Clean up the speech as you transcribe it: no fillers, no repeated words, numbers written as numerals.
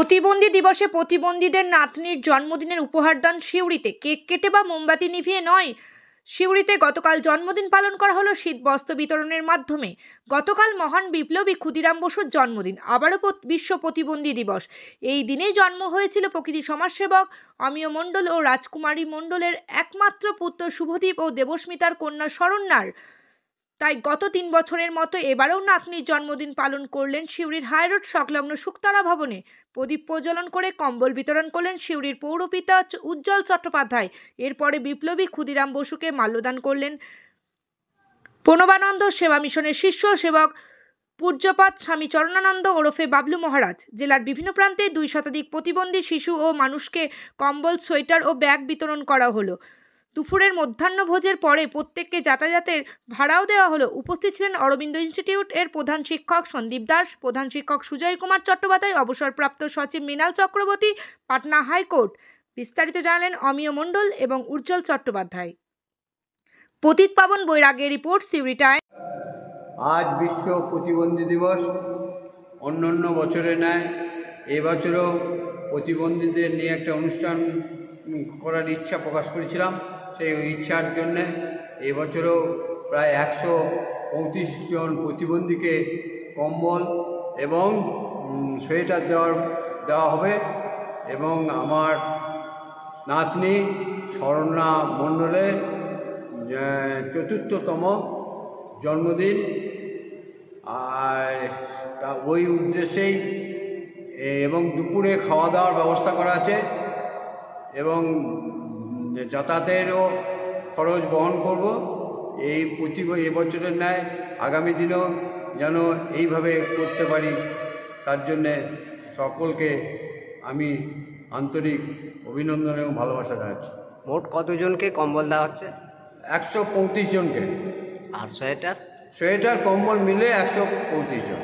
প্রতিবন্ধী দিবসে প্রতিবন্ধীদের নাতনির জন্মদিনের উপহার দান সিউড়িতে। কেক কেটে বা মোমবাতি নিভিয়ে নয়, সিউড়িতে গতকাল জন্মদিন পালন করা হলো শীতবস্ত্র বিতরণের মাধ্যমে। গতকাল মহান বিপ্লবী ক্ষুদিরাম বসুর জন্মদিন, আবারও বিশ্ব প্রতিবন্ধী দিবস। এই দিনেই জন্ম হয়েছিল প্রকৃতি সমাজসেবক অমিয় মণ্ডল ও রাজকুমারী মণ্ডলের একমাত্র পুত্র শুভদীপ ও দেবস্মিতার কন্যা শরণ্যার। তাই গত ৩ বছরের মতো এবারেও নাতনির জন্মদিন পালন করলেন সিউড়ির হাইরোড সংলগ্ন শুকতারা ভবনে। প্রদীপ প্রজ্বলন করে কম্বল বিতরণ করলেন সিউড়ির পৌরপিতা উজ্জ্বল চট্টোপাধ্যায়। এরপরে বিপ্লবী ক্ষুদিরাম বসুকে মাল্যদান করলেন প্রণবানন্দ সেবা মিশনের শীর্ষ সেবক পূজ্যপাত স্বামী চরণানন্দ ওরফে বাবলু মহারাজ। জেলার বিভিন্ন প্রান্তে ২ শতাধিক প্রতিবন্ধী শিশু ও মানুষকে কম্বল, সোয়েটার ও ব্যাগ বিতরণ করা হলো। দুপুরের মধ্যাহ্নভোজের পরে প্রত্যেককে যাতায়াতের ভাড়াও দেওয়া হলো। উপস্থিত ছিলেন অরবিন্দ ইনস্টিটিউট এর প্রধান শিক্ষক সন্দীপ দাস, প্রধান শিক্ষক সুজয় কুমার চট্টোপাধ্যায়, অবসরপ্রাপ্ত সচিব মৃণাল চক্রবর্তী, পাটনা হাইকোর্ট। বিস্তারিত জানালেন অমিয় মণ্ডল এবং উজ্জ্বল চট্টোপাধ্যায়। পতিত পাবন বৈরাগের রিপোর্ট, সিউড়ি টাইম। আজ বিশ্ব প্রতিবন্ধী দিবস। অন্য বছরে নেয় এবছরও প্রতিবন্ধীদের নিয়ে একটা অনুষ্ঠান করার ইচ্ছা প্রকাশ করেছিলাম। সেই ইচ্ছার জন্যে এবছরও প্রায় ১৩৫ জন প্রতিবন্ধীকে কম্বল এবং সোয়েটার দেওয়া হবে। এবং আমার নাতনি শরণ্যা মণ্ডলের ৪র্থতম জন্মদিন, আর ওই উদ্দেশ্যেই এবং দুপুরে খাওয়া দাওয়ার ব্যবস্থা করা আছে এবং যাতায়াতেরও খরচ বহন করব। এবছরের ন্যায় আগামী দিনেও যেন এইভাবে করতে পারি, তার জন্যে সকলকে আমি আন্তরিক অভিনন্দন এবং ভালোবাসা জানাচ্ছি। মোট কতজনকে কম্বল দেওয়া হচ্ছে? ১৩৫ জনকে। আর সোয়েটার কম্বল মিলে ১৩৫ জন।